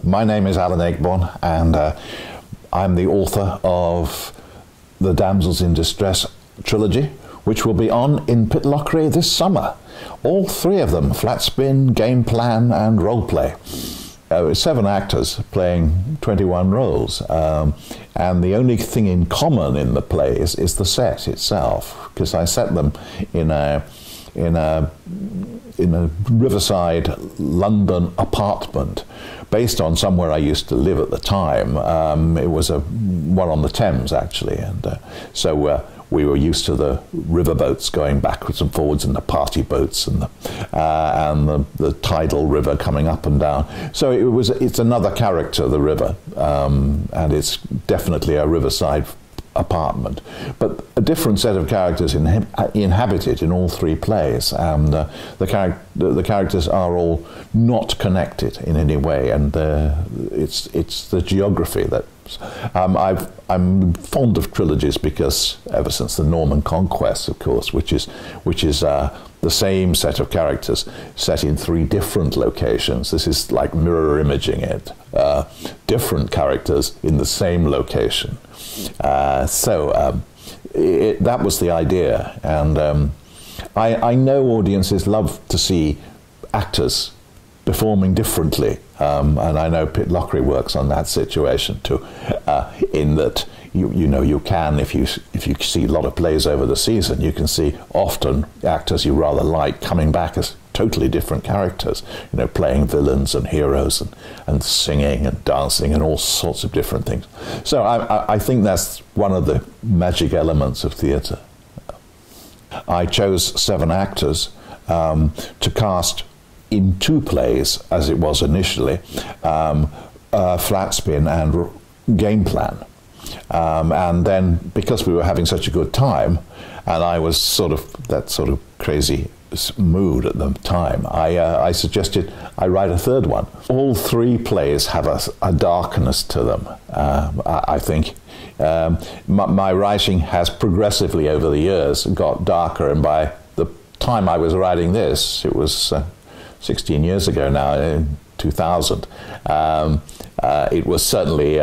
My name is Alan Ayckbourn, and I'm the author of the Damsels in Distress trilogy, which will be on in Pitlochry this summer. All three of them, flat spin, game plan, and role play. 7 actors playing 21 roles, and the only thing in common in the plays is the set itself, because I set them in a riverside London apartment based on somewhere I used to live at the time. It was one on the Thames, actually, and so we were used to the riverboats going backwards and forwards, and the party boats, and the tidal river coming up and down. So it's another character, the river, and it's definitely a riverside apartment, but a different set of characters inhabit it in all 3 plays, and the characters are all not connected in any way, and it's the geography that I'm fond of trilogies, because ever since the Norman Conquest, of course, which is the same set of characters set in 3 different locations. This is like mirror imaging it, different characters in the same location. That was the idea, and I know audiences love to see actors performing differently, and I know Pitlochry works on that situation too, in that you can, if you see a lot of plays over the season, you can see often actors you rather like coming back as totally different characters, playing villains and heroes, and singing and dancing and all sorts of different things. So I think that's one of the magic elements of theatre. I chose 7 actors to cast in 2 plays, as it was initially, Flat Spin and Game Plan. And then, because we were having such a good time, and I was that sort of crazy mood at the time, I suggested I write a 3rd one. All 3 plays have a darkness to them, I think. My writing has progressively over the years got darker, and by the time I was writing this, it was 16 years ago now, in 2000, it was certainly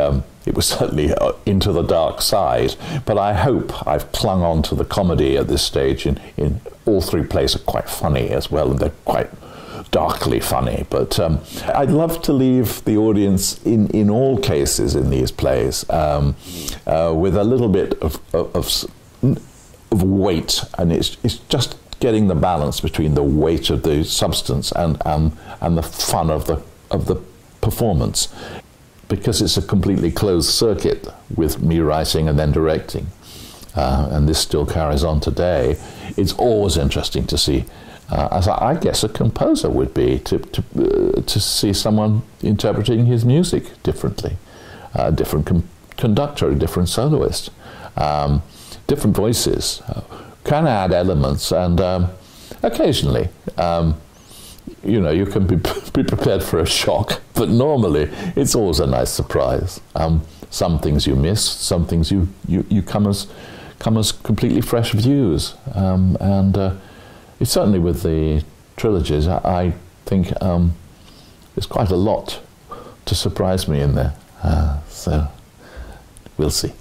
into the dark side, but I hope I've clung on to the comedy at this stage. In all 3 plays are quite funny as well, and they're quite darkly funny, but I'd love to leave the audience in all cases in these plays with a little bit of weight, and it's just getting the balance between the weight of the substance and the fun of the performance, because it's a completely closed circuit with me writing and then directing, and this still carries on today. It's always interesting to see, as I guess a composer would be, to see someone interpreting his music differently, a different conductor, a different soloist, different voices. Can add elements, and occasionally, you can be prepared for a shock, but normally it's always a nice surprise. Some things you miss, some things you come as completely fresh views, and it's certainly with the trilogies. I think there's quite a lot to surprise me in there, so we'll see.